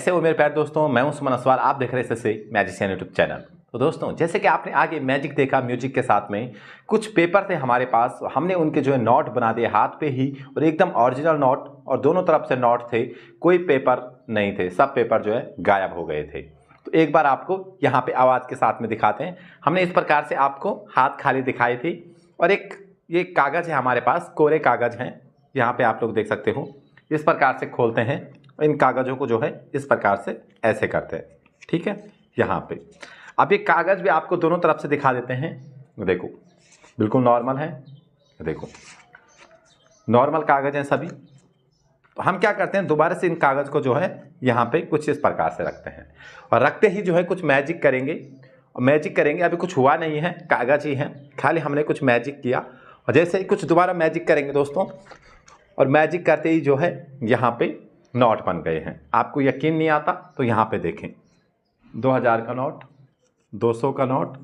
कैसे हो मेरे प्यारे दोस्तों, मैं हूं सुमन असवाल। आप देख रहे हैं मैजिशियन यूट्यूब चैनल। तो दोस्तों, जैसे कि आपने आगे मैजिक देखा म्यूजिक के साथ में, कुछ पेपर थे हमारे पास, हमने उनके जो है नोट बना दिए हाथ पे ही, और एकदम ओरिजिनल नोट, और दोनों तरफ से नोट थे, कोई पेपर नहीं थे, सब पेपर जो है गायब हो गए थे। तो एक बार आपको यहाँ पे आवाज़ के साथ में दिखाते हैं। हमने इस प्रकार से आपको हाथ खाली दिखाई थी, और एक ये कागज़ है हमारे पास, कोरे कागज़ हैं, यहाँ पे आप लोग देख सकते हो। इस प्रकार से खोलते हैं, इन कागज़ों को जो है इस प्रकार से ऐसे करते हैं, ठीक है। यहाँ पे अब ये कागज़ भी आपको दोनों तरफ से दिखा देते हैं। देखो बिल्कुल नॉर्मल है, देखो नॉर्मल कागज़ हैं सभी। तो हम क्या करते हैं, दोबारा से इन कागज़ को जो है यहाँ पे कुछ इस प्रकार से रखते हैं, और रखते ही जो है कुछ मैजिक करेंगे। और मैजिक करेंगे, अभी कुछ हुआ नहीं है, कागज़ ही है, खाली हमने कुछ मैजिक किया। और जैसे ही कुछ दोबारा मैजिक करेंगे दोस्तों, और मैजिक करते ही जो है यहाँ पे नोट बन गए हैं। आपको यकीन नहीं आता तो यहाँ पे देखें, 2000 का नोट, 200 का नोट,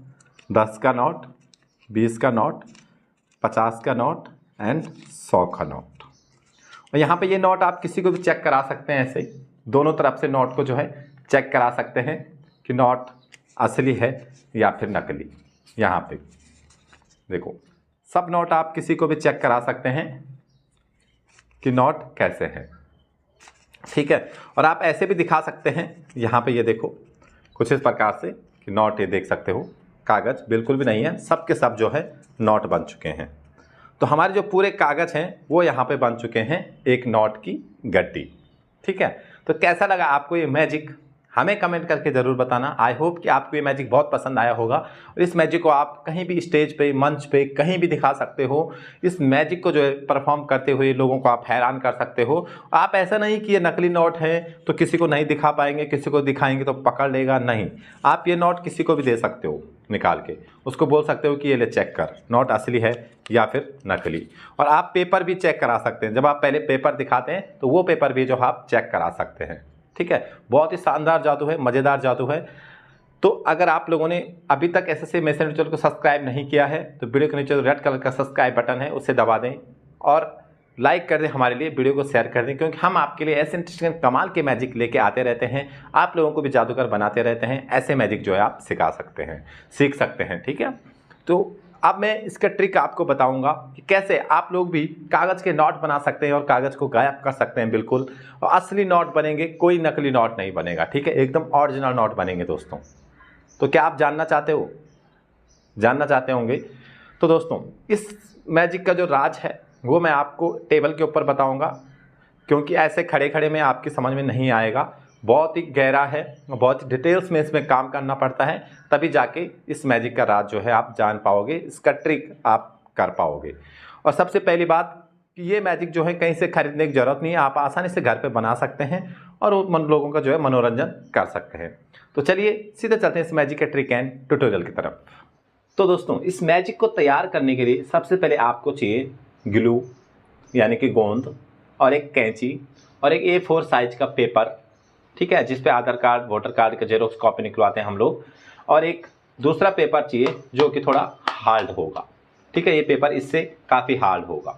10 का नोट, 20 का नोट, 50 का नोट एंड 100 का नोट। और यहाँ पे ये नोट आप किसी को भी चेक करा सकते हैं, ऐसे दोनों तरफ से नोट को जो है चेक करा सकते हैं कि नोट असली है या फिर नकली। यहाँ पे देखो, सब नोट आप किसी को भी चेक करा सकते हैं कि नोट कैसे है, ठीक है। और आप ऐसे भी दिखा सकते हैं, यहाँ पे ये देखो कुछ इस प्रकार से कि नोट, ये देख सकते हो कागज़ बिल्कुल भी नहीं है, सब के सब जो है नोट बन चुके हैं। तो हमारे जो पूरे कागज़ हैं वो यहाँ पे बन चुके हैं एक नोट की गड्डी, ठीक है। तो कैसा लगा आपको ये मैजिक, हमें कमेंट करके ज़रूर बताना। आई होप कि आपको ये मैजिक बहुत पसंद आया होगा, और इस मैजिक को आप कहीं भी स्टेज पे, मंच पे, कहीं भी दिखा सकते हो। इस मैजिक को जो है परफॉर्म करते हुए लोगों को आप हैरान कर सकते हो। आप ऐसा नहीं कि ये नकली नोट है तो किसी को नहीं दिखा पाएंगे, किसी को दिखाएंगे तो पकड़ लेगा, नहीं। आप ये नोट किसी को भी दे सकते हो निकाल के, उसको बोल सकते हो कि ये ले चेक कर, नोट असली है या फिर नकली। और आप पेपर भी चेक करा सकते हैं, जब आप पहले पेपर दिखाते हैं तो वो पेपर भी जो आप चेक करा सकते हैं, ठीक है। बहुत ही शानदार जादू है, मज़ेदार जादू है। तो अगर आप लोगों ने अभी तक ऐसे मैजिशियन चैनल को सब्सक्राइब नहीं किया है तो वीडियो के नीचे रेड कलर का सब्सक्राइब बटन है, उसे दबा दें और लाइक कर दें, हमारे लिए वीडियो को शेयर कर दें, क्योंकि हम आपके लिए ऐसे इंटरेस्टिंग कमाल के मैजिक लेके आते रहते हैं। आप लोगों को भी जादूगर बनाते रहते हैं, ऐसे मैजिक जो है आप सिखा सकते हैं, सीख सकते हैं, ठीक है। तो अब मैं इसका ट्रिक आपको बताऊंगा कि कैसे आप लोग भी कागज़ के नोट बना सकते हैं और कागज़ को गायब कर सकते हैं बिल्कुल, और असली नोट बनेंगे, कोई नकली नोट नहीं बनेगा, ठीक है। एकदम ओरिजिनल नोट बनेंगे दोस्तों। तो क्या आप जानना चाहते हो, जानना चाहते होंगे? तो दोस्तों, इस मैजिक का जो राज है वो मैं आपको टेबल के ऊपर बताऊंगा, क्योंकि ऐसे खड़े खड़े में आपकी समझ में नहीं आएगा। बहुत ही गहरा है, बहुत ही डिटेल्स में इसमें काम करना पड़ता है, तभी जाके इस मैजिक का राज जो है आप जान पाओगे, इसका ट्रिक आप कर पाओगे। और सबसे पहली बात कि ये मैजिक जो है कहीं से खरीदने की ज़रूरत नहीं है, आप आसानी से घर पे बना सकते हैं और लोगों का जो है मनोरंजन कर सकते हैं। तो चलिए सीधे चलते हैं इस मैजिक के ट्रिक एंड ट्यूटोरियल की तरफ। तो दोस्तों, इस मैजिक को तैयार करने के लिए सबसे पहले आपको चाहिए ग्लू यानी कि गोंद, और एक कैंची, और एक A4 साइज का पेपर, ठीक है, जिस पे आधार कार्ड, वोटर कार्ड का जेरोक्स कॉपी निकलवाते हैं हम लोग। और एक दूसरा पेपर चाहिए जो कि थोड़ा हार्ड होगा, ठीक है, ये पेपर इससे काफ़ी हार्ड होगा।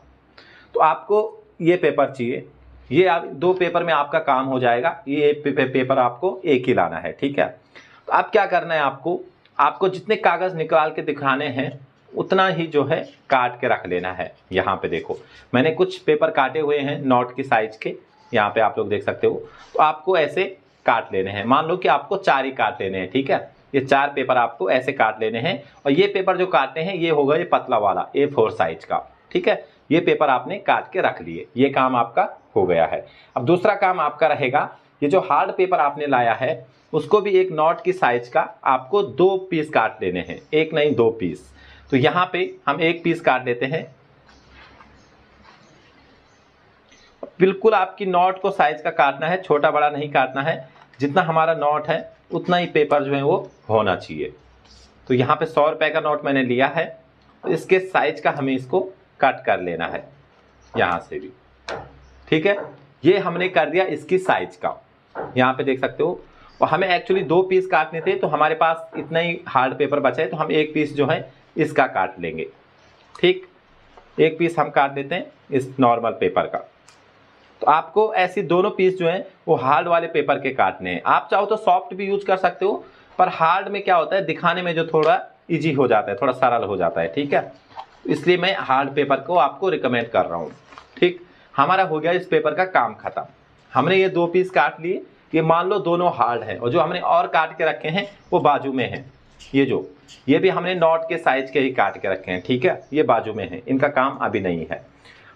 तो आपको ये पेपर चाहिए, ये आप 2 पेपर में आपका काम हो जाएगा। ये पेपर आपको एक ही लाना है, ठीक है। तो आप क्या करना है, आपको जितने कागज़ निकाल के दिखाने हैं उतना ही जो है काट के रख लेना है। यहाँ पे देखो, मैंने कुछ पेपर काटे हुए हैं नोट की साइज के, यहाँ पे आप लोग देख सकते हो। तो आपको ऐसे काट लेने हैं, मान लो कि आपको 4 ही काट लेने हैं, ठीक है। ये 4 पेपर आपको ऐसे काट लेने हैं, और ये पेपर जो काटने हैं ये होगा ये पतला वाला A4 साइज का, ठीक है। ये पेपर आपने काट के रख लिए, ये काम आपका हो गया है। अब दूसरा काम आपका रहेगा, ये जो हार्ड पेपर आपने लाया है उसको भी एक नोट की साइज का आपको 2 पीस काट लेने हैं, एक नहीं 2 पीस। तो यहाँ पे हम 1 पीस काट लेते हैं। बिल्कुल आपकी नोट को साइज का काटना है, छोटा बड़ा नहीं काटना है, जितना हमारा नोट है उतना ही पेपर जो है वो होना चाहिए। तो यहाँ पे 100 रुपए का नोट मैंने लिया है, तो इसके साइज का हमें इसको कट कर लेना है यहाँ से भी, ठीक है। ये हमने कर दिया इसकी साइज का, यहाँ पे देख सकते हो। और हमें एक्चुअली 2 पीस काटने थे, तो हमारे पास इतना ही हार्ड पेपर बचा है, तो हम 1 पीस जो है इसका काट लेंगे, ठीक। 1 पीस हम काट देते हैं इस नॉर्मल पेपर का। तो आपको ऐसी दोनों पीस जो हैं वो हार्ड वाले पेपर के काटने हैं। आप चाहो तो सॉफ्ट भी यूज कर सकते हो, पर हार्ड में क्या होता है दिखाने में जो थोड़ा इजी हो जाता है, थोड़ा सरल हो जाता है, ठीक है। इसलिए मैं हार्ड पेपर को आपको रिकमेंड कर रहा हूँ। ठीक, हमारा हो गया इस पेपर का काम खत्म। हमने ये 2 पीस काट लिए, ये मान लो दोनों हार्ड है, और जो हमने और काट के रखे हैं वो बाजू में है। ये भी हमने नॉट के साइज के ही काट के रखे हैं, ठीक है, ये बाजू में है, इनका काम अभी नहीं है।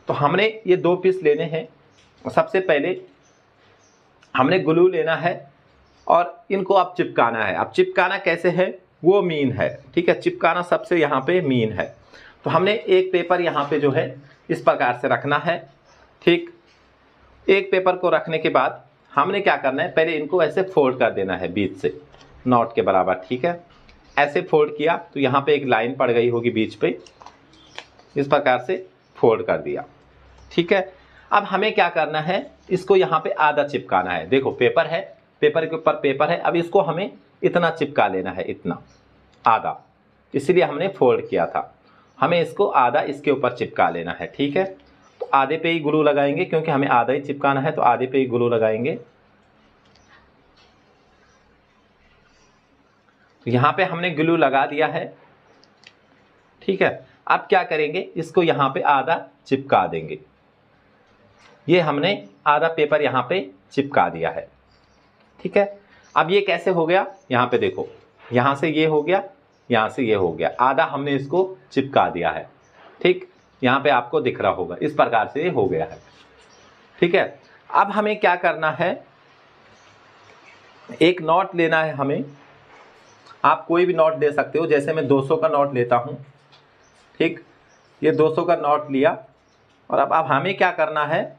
तो हमने ये 2 पीस लेने हैं। सबसे पहले हमने ग्लू लेना है और इनको अब चिपकाना है। अब चिपकाना कैसे है वो मीन है, ठीक है, चिपकाना सबसे यहाँ पे मीन है। तो हमने एक पेपर यहाँ पे जो है इस प्रकार से रखना है। ठीक, एक पेपर को रखने के बाद हमने क्या करना है, पहले इनको ऐसे फोल्ड कर देना है बीच से नॉट के बराबर, ठीक है। ऐसे फोल्ड किया तो यहाँ पे एक लाइन पड़ गई होगी बीच पे, इस प्रकार से फोल्ड कर दिया, ठीक है। अब हमें क्या करना है, इसको यहाँ पे आधा चिपकाना है। देखो पेपर है, पेपर के ऊपर पेपर है, अब इसको हमें इतना चिपका लेना है, इतना आधा, इसलिए हमने फोल्ड किया था। हमें इसको आधा इसके ऊपर चिपका लेना है, ठीक है। तो आधे पे ही ग्लू लगाएंगे, क्योंकि हमें आधा ही चिपकाना है, तो आधे पे ही ग्लू लगाएंगे। तो यहाँ पे हमने ग्लू लगा दिया है, ठीक है। अब क्या करेंगे, इसको यहाँ पे आधा चिपका देंगे। ये हमने आधा पेपर यहाँ पे चिपका दिया है, ठीक है। अब ये कैसे हो गया, यहाँ पे देखो, यहाँ से ये हो गया, यहाँ से ये हो गया, आधा हमने इसको चिपका दिया है, ठीक। यहाँ पे आपको दिख रहा होगा, इस प्रकार से ये हो गया है, ठीक है। अब हमें क्या करना है, एक नॉट लेना है हमें। आप कोई भी नॉट ले सकते हो, जैसे मैं 200 का नॉट लेता हूँ, ठीक। ये 200 का नॉट लिया, और अब हमें क्या करना है,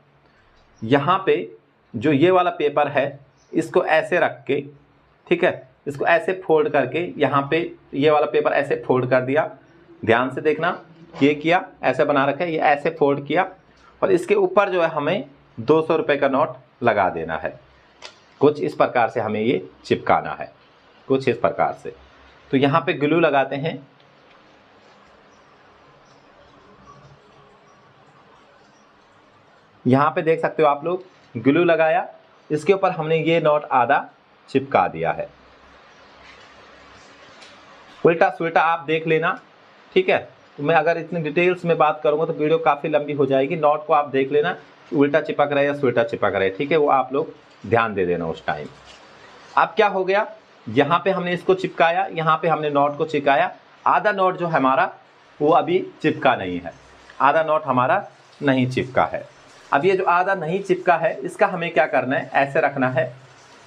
यहाँ पे जो ये वाला पेपर है इसको ऐसे रख के, ठीक है, इसको ऐसे फोल्ड करके, यहाँ पे ये वाला पेपर ऐसे फोल्ड कर दिया, ध्यान से देखना, ये किया, ऐसे बना रखा है, ये ऐसे फोल्ड किया, और इसके ऊपर जो है हमें 200 रुपये का नोट लगा देना है। कुछ इस प्रकार से हमें ये चिपकाना है, कुछ इस प्रकार से। तो यहाँ पे ग्लू लगाते हैं, यहाँ पे देख सकते हो आप लोग, ग्लू लगाया, इसके ऊपर हमने ये नोट आधा चिपका दिया है। उल्टा सुल्टा आप देख लेना, ठीक है। तो मैं अगर इतनी डिटेल्स में बात करूंगा तो वीडियो काफ़ी लंबी हो जाएगी। नोट को आप देख लेना, उल्टा चिपक रहा है या सुल्टा चिपक रहा है, ठीक है, वो आप लोग ध्यान दे देना उस टाइम। अब क्या हो गया, यहाँ पे हमने इसको चिपकाया, यहाँ पे हमने नोट को चिपकाया। आधा नोट जो हमारा वो अभी चिपका नहीं है, आधा नोट हमारा नहीं चिपका है। अब ये जो आधा नहीं चिपका है इसका हमें क्या करना है, ऐसे रखना है,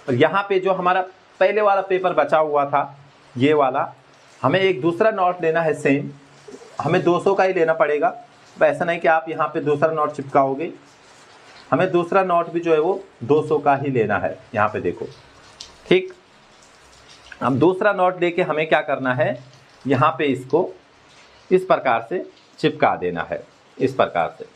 और यहाँ पे जो हमारा पहले वाला पेपर बचा हुआ था, ये वाला, हमें एक दूसरा नोट लेना है सेम, हमें 200 का ही लेना पड़ेगा। तो ऐसा नहीं कि आप यहाँ पे दूसरा नोट चिपकाओगे, हमें दूसरा नोट भी जो है वो 200 का ही लेना है, यहाँ पे देखो, ठीक। अब दूसरा नोट लेके हमें क्या करना है, यहाँ पे इसको इस प्रकार से चिपका देना है, इस प्रकार से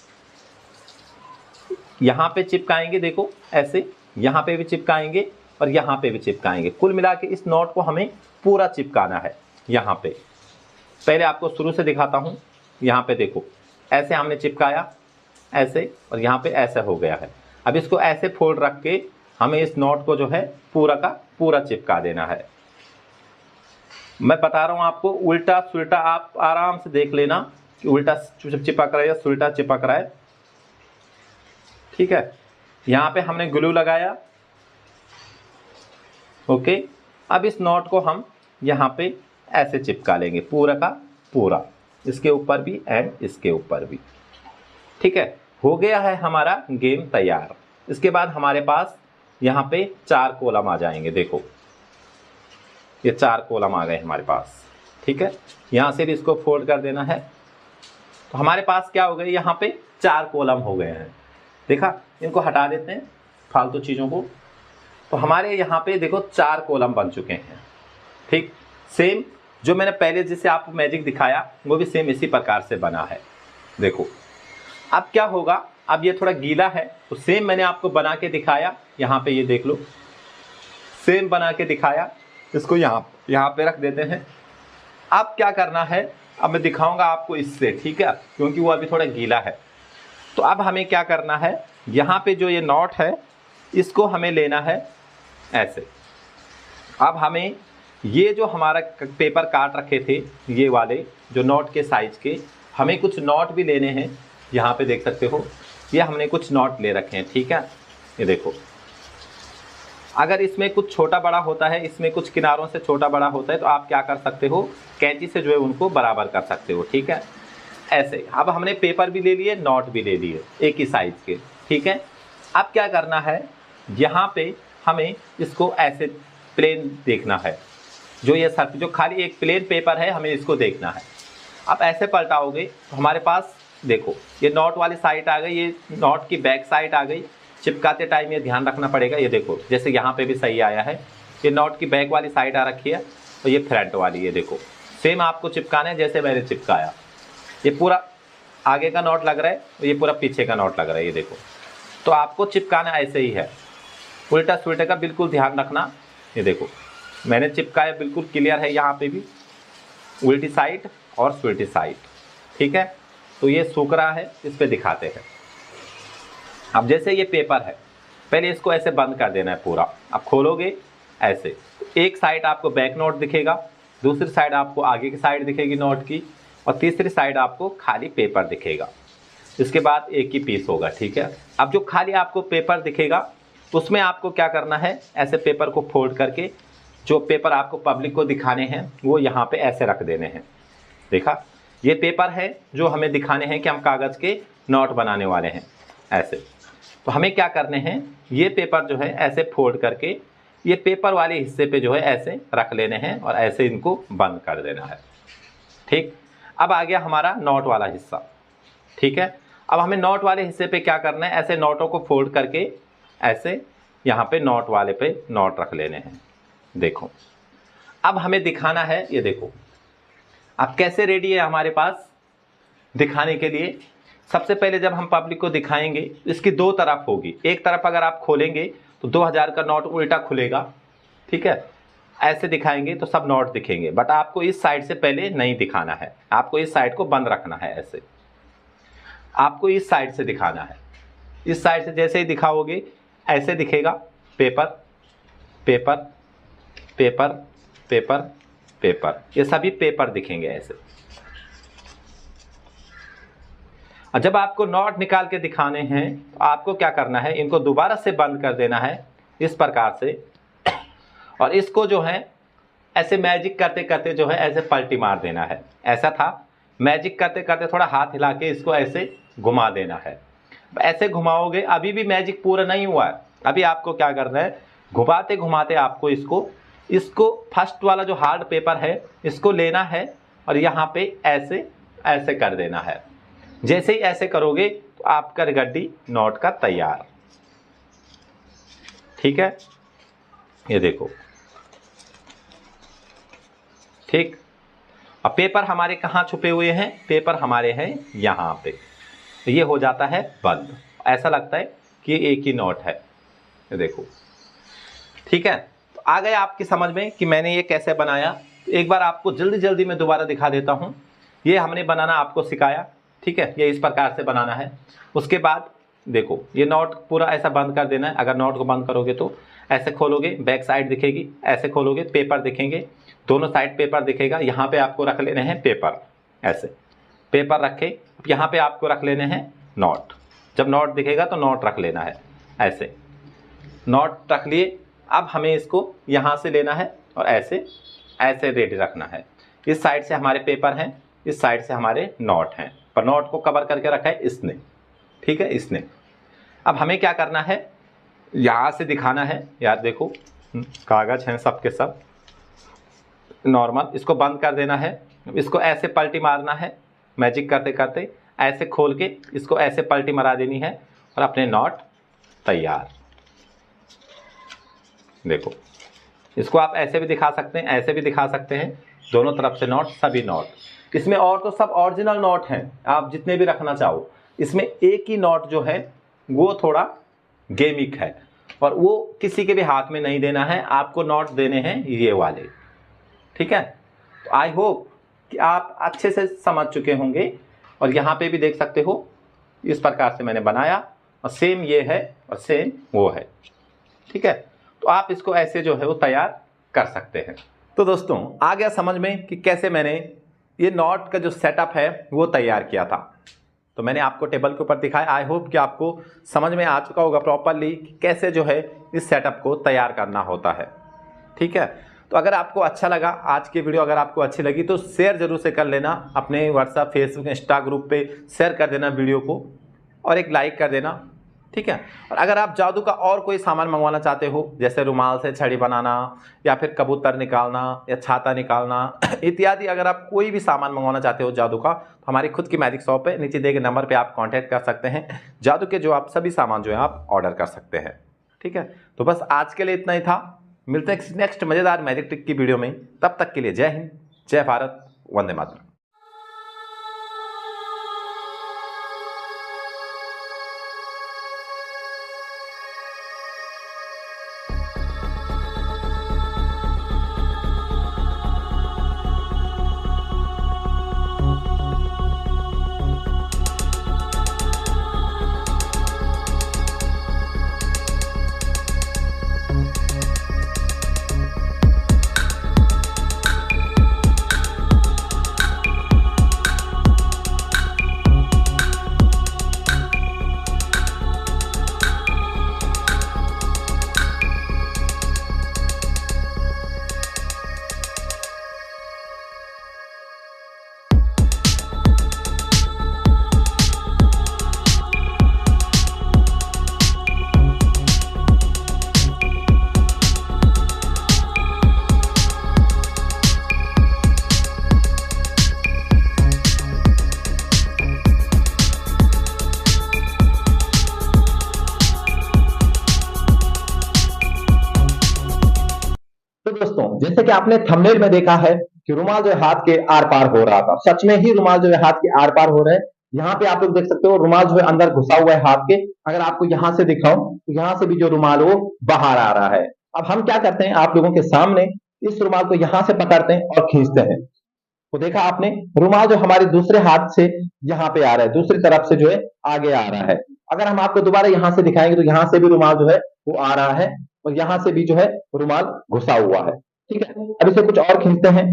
यहाँ पे चिपकाएंगे, देखो ऐसे, यहाँ पे भी चिपकाएंगे और यहाँ पे भी चिपकाएंगे। कुल मिला के इस नोट को हमें पूरा चिपकाना है। यहाँ पे पहले आपको शुरू से दिखाता हूँ, यहाँ पे देखो, ऐसे हमने चिपकाया, ऐसे, और यहाँ पे ऐसे हो गया है। अब इसको ऐसे फोल्ड रख के हमें इस नोट को जो है पूरा का पूरा चिपका देना है। मैं बता रहा हूँ आपको, उल्टा सुल्टा आप आराम से देख लेना कि उल्टा चिपक रहा है या सुल्टा चिपक रहा है, ठीक है। यहाँ पे हमने ग्लू लगाया, ओके। अब इस नोट को हम यहाँ पे ऐसे चिपका लेंगे पूरा का पूरा, इसके ऊपर भी एंड इसके ऊपर भी, ठीक है। हो गया है हमारा गेम तैयार। इसके बाद हमारे पास यहाँ पे 4 कॉलम आ जाएंगे, देखो ये 4 कॉलम आ गए हमारे पास, ठीक है। यहाँ से भी इसको फोल्ड कर देना है, तो हमारे पास क्या हो गए, यहाँ पे 4 कॉलम हो गए हैं। देखा, इनको हटा देते हैं फालतू चीज़ों को। तो हमारे यहाँ पे देखो 4 कॉलम बन चुके हैं, ठीक। सेम जो मैंने पहले जिसे आपको मैजिक दिखाया वो भी सेम इसी प्रकार से बना है, देखो। अब क्या होगा, अब ये थोड़ा गीला है, तो सेम मैंने आपको बना के दिखाया, यहाँ पे ये देख लो, सेम बना के दिखाया। इसको यहाँ पे रख देते हैं। अब क्या करना है, अब मैं दिखाऊंगा आपको इससे, ठीक है, क्योंकि वो अभी थोड़ा गीला है। तो अब हमें क्या करना है, यहाँ पे जो ये नॉट है इसको हमें लेना है ऐसे। अब हमें ये जो हमारा पेपर काट रखे थे ये वाले जो नॉट के साइज के, हमें कुछ नॉट भी लेने हैं। यहाँ पे देख सकते हो ये हमने कुछ नॉट ले रखे हैं, ठीक है। ये देखो, अगर इसमें कुछ छोटा बड़ा होता है, इसमें कुछ किनारों से छोटा बड़ा होता है, तो आप क्या कर सकते हो, कैंची से जो है उनको बराबर कर सकते हो, ठीक है। ऐसे अब हमने पेपर भी ले लिए, नॉट भी ले लिए एक ही साइज के, ठीक है। अब क्या करना है, यहाँ पे हमें इसको ऐसे प्लेन देखना है, जो ये सर्फ जो खाली एक प्लेन पेपर है हमें इसको देखना है। अब ऐसे पलटाओगे तो हमारे पास देखो ये नॉट वाली साइड आ गई, ये नॉट की बैक साइड आ गई। चिपकाते टाइम ये ध्यान रखना पड़ेगा। ये देखो जैसे यहाँ पे भी सही आया है, ये नॉट की बैक वाली साइड आ रखी है और ये फ्रंट वाली, ये देखो सेम आपको चिपकाना है जैसे मैंने चिपकाया। ये पूरा आगे का नॉट लग रहा है और ये पूरा पीछे का नॉट लग रहा है, ये देखो। तो आपको चिपकाना ऐसे ही है, उल्टा सुल्टे का बिल्कुल ध्यान रखना। ये देखो मैंने चिपकाया, बिल्कुल क्लियर है, यहाँ पे भी उल्टी साइड और सुल्टी साइड, ठीक है। तो ये सूख रहा है, इस पर दिखाते हैं। अब जैसे ये पेपर है, पहले इसको ऐसे बंद कर देना है पूरा। अब खोलोगे ऐसे, एक साइड आपको बैक नोट दिखेगा, दूसरी साइड आपको आगे की साइड दिखेगी नोट की, और तीसरी साइड आपको खाली पेपर दिखेगा। इसके बाद एक ही पीस होगा, ठीक है। अब जो खाली आपको पेपर दिखेगा उसमें आपको क्या करना है, ऐसे पेपर को फोल्ड करके जो पेपर आपको पब्लिक को दिखाने हैं वो यहाँ पे ऐसे रख देने हैं। देखा, ये पेपर है जो हमें दिखाने हैं कि हम कागज़ के नोट बनाने वाले हैं ऐसे। तो हमें क्या करने हैं, ये पेपर जो है ऐसे फोल्ड करके ये पेपर वाले हिस्से पे जो है ऐसे रख लेने हैं और ऐसे इनको बंद कर देना है, ठीक। अब आ गया हमारा नोट वाला हिस्सा, ठीक है। अब हमें नोट वाले हिस्से पे क्या करना है, ऐसे नोटों को फोल्ड करके ऐसे यहाँ पे नोट वाले पे नोट रख लेने हैं। देखो अब हमें दिखाना है, ये देखो अब कैसे रेडी है हमारे पास दिखाने के लिए। सबसे पहले जब हम पब्लिक को दिखाएंगे इसकी दो तरफ होगी। एक तरफ अगर आप खोलेंगे तो 2000 का नोट उल्टा खुलेगा, ठीक है। ऐसे दिखाएंगे तो सब नोट दिखेंगे, बट आपको इस साइड से पहले नहीं दिखाना है, आपको इस साइड को बंद रखना है। ऐसे आपको इस साइड से दिखाना है। इस साइड से जैसे ही दिखाओगे ऐसे दिखेगा, paper paper paper paper paper, ये सभी पेपर दिखेंगे ऐसे। और जब आपको नोट निकाल के दिखाने हैं तो आपको क्या करना है, इनको दोबारा से बंद कर देना है इस प्रकार से, और इसको जो है ऐसे मैजिक करते करते जो है ऐसे पलटी मार देना है। ऐसा था, मैजिक करते करते थोड़ा हाथ हिला के इसको ऐसे घुमा देना है। ऐसे घुमाओगे, अभी भी मैजिक पूरा नहीं हुआ है, अभी आपको क्या करना है, घुमाते घुमाते आपको इसको फर्स्ट वाला जो हार्ड पेपर है इसको लेना है और यहाँ पे ऐसे ऐसे कर देना है। जैसे ही ऐसे करोगे तो आपका गड्डी नोट का तैयार, ठीक है। ये देखो, ठीक। अब पेपर हमारे कहाँ छुपे हुए हैं, पेपर हमारे हैं यहाँ पे। तो ये हो जाता है बंद, ऐसा लगता है कि एक ही नोट है। ये देखो, ठीक है। तो आ गया आपकी समझ में कि मैंने ये कैसे बनाया। एक बार आपको जल्दी जल्दी मैं दोबारा दिखा देता हूँ। ये हमने बनाना आपको सिखाया, ठीक है। ये इस प्रकार से बनाना है। उसके बाद देखो ये नोट पूरा ऐसा बंद कर देना है। अगर नोट को बंद करोगे तो ऐसे खोलोगे, बैक साइड दिखेगी, ऐसे खोलोगे पेपर दिखेंगे, दोनों साइड पेपर दिखेगा। यहाँ पे आपको रख लेने हैं पेपर, ऐसे पेपर रखे, यहाँ पे आपको रख लेने हैं नोट। जब नोट दिखेगा तो नोट रख लेना है, ऐसे नोट रख लिए। अब हमें इसको यहाँ से लेना है और ऐसे ऐसे रेडी रखना है। इस साइड से हमारे पेपर हैं, इस साइड से हमारे नोट हैं, पर नोट को कवर करके रखा है इसने, ठीक है, इसने। अब हमें क्या करना है, यहाँ से दिखाना है। यार देखो कागज हैं सब के सब नॉर्मल, इसको बंद कर देना है। इसको ऐसे पलटी मारना है, मैजिक करते करते ऐसे खोल के इसको ऐसे पलटी मारा देनी है और अपने नोट तैयार। देखो इसको आप ऐसे भी दिखा सकते हैं, ऐसे भी दिखा सकते हैं, दोनों तरफ से नोट, सभी नोट। इसमें और तो सब ओरिजिनल नोट हैं, आप जितने भी रखना चाहो। इसमें एक ही नोट जो है वो थोड़ा गेमिक है और वो किसी के भी हाथ में नहीं देना है, आपको नोट देने हैं ये वाले, ठीक है। तो आई होप कि आप अच्छे से समझ चुके होंगे। और यहाँ पे भी देख सकते हो इस प्रकार से मैंने बनाया और सेम ये है और सेम वो है, ठीक है। तो आप इसको ऐसे जो है वो तैयार कर सकते हैं। तो दोस्तों आ गया समझ में कि कैसे मैंने ये नॉट का जो सेटअप है वो तैयार किया था। तो मैंने आपको टेबल के ऊपर दिखाया। आई होप कि आपको समझ में आ चुका होगा प्रॉपरली कि कैसे जो है इस सेटअप को तैयार करना होता है, ठीक है। तो अगर आपको अच्छा लगा आज की वीडियो, अगर आपको अच्छी लगी तो शेयर जरूर से कर लेना अपने व्हाट्सएप, फेसबुक, इंस्टा ग्रुप पे शेयर कर देना वीडियो को और एक लाइक कर देना, ठीक है। और अगर आप जादू का और कोई सामान मंगवाना चाहते हो, जैसे रुमाल से छड़ी बनाना या फिर कबूतर निकालना या छाता निकालना इत्यादि, अगर आप कोई भी सामान मंगवाना चाहते हो जादू का, तो हमारी खुद की मैजिक शॉप है, नीचे दिए गए नंबर पे आप कांटेक्ट कर सकते हैं। जादू के जो आप सभी सामान जो है आप ऑर्डर कर सकते हैं, ठीक है। तो बस आज के लिए इतना ही था। मिलते हैं नेक्स्ट मजेदार मैजिक ट्रिक की वीडियो में। तब तक के लिए जय हिंद, जय भारत, वंदे मातरम। दोस्तों जैसे कि आपने थंबनेल में देखा है कि रुमाल जो है हाथ के आर पार हो रहा था, सच में ही रुमाल जो है हाथ के आर पार हो रहा है। यहाँ पे आप लोग देख सकते हो रुमाल जो है अंदर घुसा हुआ है हाथ के। अगर आपको यहाँ से दिखाऊं तो यहाँ से भी जो रुमाल वो बाहर आ रहा है। अब हम क्या करते हैं, आप लोगों के सामने इस रुमाल को यहाँ से पकड़ते हैं और खींचते हैं। तो देखा आपने रुमाल जो हमारे दूसरे हाथ से यहाँ पे आ रहा है, दूसरी तरफ से जो है आगे आ रहा है। अगर हम आपको दोबारा यहाँ से दिखाएंगे तो यहाँ से भी रुमाल जो है वो आ रहा है और यहाँ से भी जो है रुमाल घुसा हुआ है, ठीक है। अब इसे कुछ और खींचते हैं।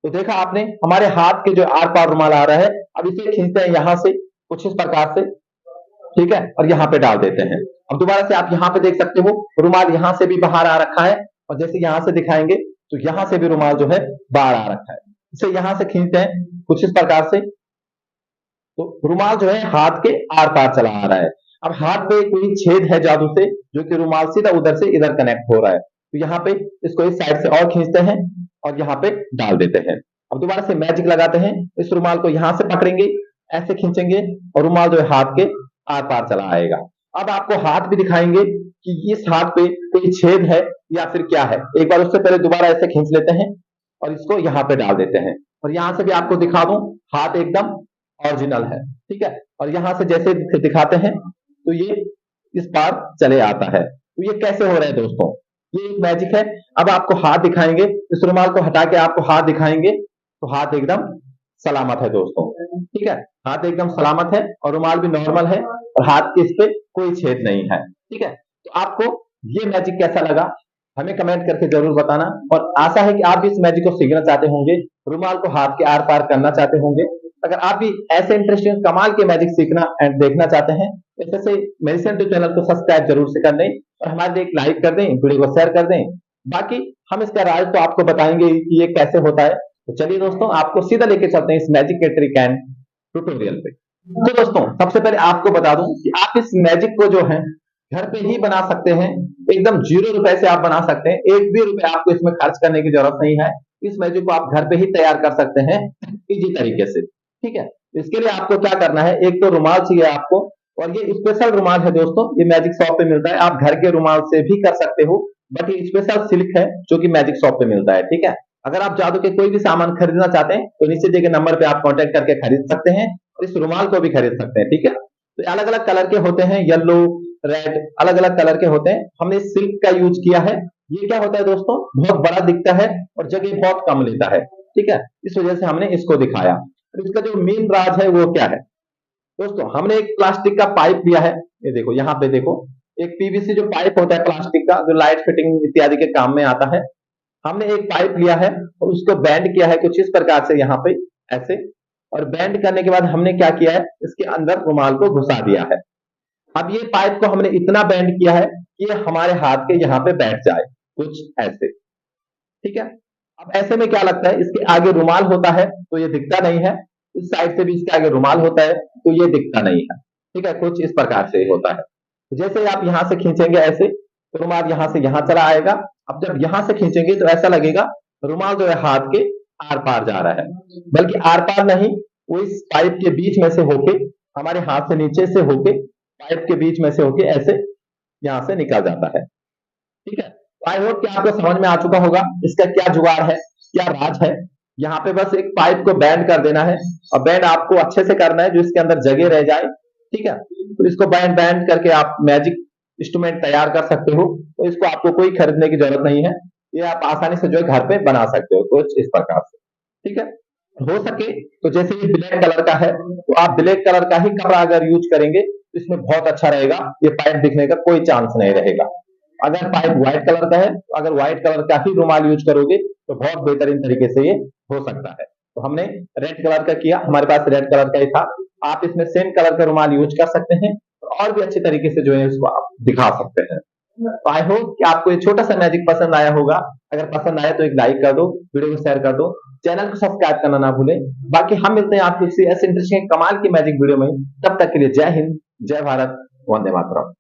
तो देखा आपने हमारे हाथ के जो आर पार रुमाल आ रहा है। अब इसे खींचते हैं यहाँ से कुछ इस प्रकार से, ठीक है, और यहाँ पे डाल देते हैं। अब दोबारा से आप यहाँ पे देख सकते हो रुमाल यहाँ से भी बाहर आ रखा है और जैसे यहाँ से दिखाएंगे तो यहाँ से भी रुमाल जो है बाहर आ रखा है। इसे यहाँ से खींचते हैं कुछ इस प्रकार से, तो रुमाल जो है हाथ के आर पार चला आ रहा है। अब हाथ पे कोई छेद है जादू से, जो कि रुमाल सीधा उधर से इधर कनेक्ट हो रहा है। तो यहाँ पे इसको इस साइड से और खींचते हैं और यहाँ पे डाल देते हैं। अब दोबारा से मैजिक लगाते हैं। इस रुमाल को यहाँ से पकड़ेंगे, ऐसे खींचेंगे और रुमाल जो है हाथ के आर पार चला आएगा। अब आपको हाथ भी दिखाएंगे कि इस हाथ पे कोई छेद है या फिर क्या है। एक बार उससे पहले दोबारा ऐसे खींच लेते हैं और इसको यहाँ पे डाल देते हैं। और यहाँ से भी आपको दिखा दूं हाथ एकदम ओरिजिनल है, ठीक है। और यहाँ से जैसे दिखाते हैं तो ये इस पार चले आता है। तो ये कैसे हो रहा है दोस्तों, ये एक मैजिक है। अब आपको हाथ दिखाएंगे, इस रुमाल को हटा के आपको हाथ दिखाएंगे तो हाथ एकदम सलामत है दोस्तों, ठीक है। हाथ एकदम सलामत है और रुमाल भी नॉर्मल है और हाथ के इस पे कोई छेद नहीं है, ठीक है। तो आपको ये मैजिक कैसा लगा हमें कमेंट करके जरूर बताना। और आशा है कि आप भी इस मैजिक को सीखना चाहते होंगे, रुमाल को हाथ के आर पार करना चाहते होंगे। अगर आप भी ऐसे इंटरेस्टिंग कमाल के मैजिक सीखना एंड देखना चाहते हैं तो ऐसे मेडिसिन टू चैनल को सब्सक्राइब जरूर से कर दें और हमारे एक लाइक कर दें, वीडियो को शेयर कर दें। बाकी हम इसका राज तो आपको बताएंगे कि ये कैसे होता है। तो चलिए दोस्तों आपको सीधा लेके चलते हैं इस मैजिक के ट्रिक एंड ट्यूटोरियल पे। तो दोस्तों सबसे पहले आपको बता दूं कि आप इस मैजिक को जो है घर पे ही बना सकते हैं, एकदम 0 रुपए से आप बना सकते हैं। 1 भी रुपए आपको इसमें खर्च करने की जरूरत नहीं है। इस मैजिक को आप घर पे ही तैयार कर सकते हैं इजी तरीके से, ठीक है। इसके लिए आपको क्या करना है, एक तो रुमाल चाहिए आपको, और ये स्पेशल रुमाल है दोस्तों, ये मैजिक शॉप पे मिलता है। आप घर के रुमाल से भी कर सकते हो बट ये स्पेशल सिल्क है जो कि मैजिक शॉप पे मिलता है, ठीक है। अगर आप जादू के कोई भी सामान खरीदना चाहते हैं तो नीचे दिए गए नंबर पे आप कांटेक्ट करके खरीद सकते हैं और इस रुमाल को भी खरीद सकते हैं, ठीक है। तो अलग अलग कलर के होते हैं, येलो, रेड, अलग अलग कलर के होते हैं। हमने सिल्क का यूज किया है। ये क्या होता है दोस्तों, बहुत बड़ा दिखता है और जगह बहुत कम लेता है, ठीक है। इस वजह से हमने इसको दिखाया। इसका जो मेन राज है वो क्या है, दोस्तों हमने एक प्लास्टिक का पाइप लिया है, ये देखो यहाँ पे देखो, एक पीवीसी जो पाइप होता है प्लास्टिक का, जो लाइट फिटिंग इत्यादि के काम में आता है। हमने एक पाइप लिया है और उसको बैंड किया है कुछ इस प्रकार से यहाँ पे, ऐसे। और बैंड करने के बाद हमने क्या किया है, इसके अंदर रुमाल को घुसा दिया है। अब ये पाइप को हमने इतना बैंड किया है कि ये हमारे हाथ के यहाँ पे बैठ जाए, कुछ ऐसे। ठीक है। अब ऐसे में क्या लगता है, इसके आगे रुमाल होता है तो ये दिखता नहीं है, इस साइड से भी इसके आगे रुमाल होता है तो ये दिखता नहीं है। ठीक है, कुछ इस प्रकार से होता है। जैसे आप यहां से खींचेंगे ऐसे, तो रुमाल यहां से यहां चला आएगा। अब जब यहां से खींचेंगे तो ऐसा लगेगा रुमाल जो है हाथ के आर पार जा रहा है, बल्कि आर पार नहीं, वो इस पाइप के बीच में से होके, हमारे हाथ से नीचे से होके, पाइप के बीच में से होके ऐसे यहां से निकल जाता है। ठीक है। आई होप कि आपको समझ में आ चुका होगा इसका क्या जुगाड़ है, क्या राज है। यहाँ पे बस एक पाइप को बैंड कर देना है, और बैंड आपको अच्छे से करना है जो इसके अंदर जगह रह जाए। ठीक है। तो इसको बैंड बैंड करके आप मैजिक इंस्ट्रूमेंट तैयार कर सकते हो, तो इसको आपको कोई खरीदने की जरूरत नहीं है, ये आप आसानी से जो है घर पे बना सकते हो कुछ इस प्रकार से। ठीक है। हो सके तो जैसे ये ब्लैक कलर का है, तो आप ब्लैक कलर का ही कपड़ा अगर यूज करेंगे तो इसमें बहुत अच्छा रहेगा, ये पाइप दिखने का कोई चांस नहीं रहेगा। अगर पाइप व्हाइट कलर का है, तो अगर व्हाइट कलर का ही रुमाल यूज करोगे तो बहुत बेहतरीन तरीके से ये हो सकता है। तो हमने रेड कलर का किया, हमारे पास रेड कलर का ही था। आप इसमें सेम कलर का रुमाल यूज कर सकते हैं और भी अच्छे तरीके से जो है इसको आप दिखा सकते हैं। तो आई होप कि आपको ये छोटा सा मैजिक पसंद आया होगा। अगर पसंद आया तो एक लाइक कर दो, वीडियो को शेयर कर दो, चैनल को सब्सक्राइब करना ना भूलें। बाकी हम मिलते हैं आपको किसी ऐसे इंटरेस्टिंग कमाल की मैजिक वीडियो में। तब तक के लिए जय हिंद, जय भारत, वंदे मातरम।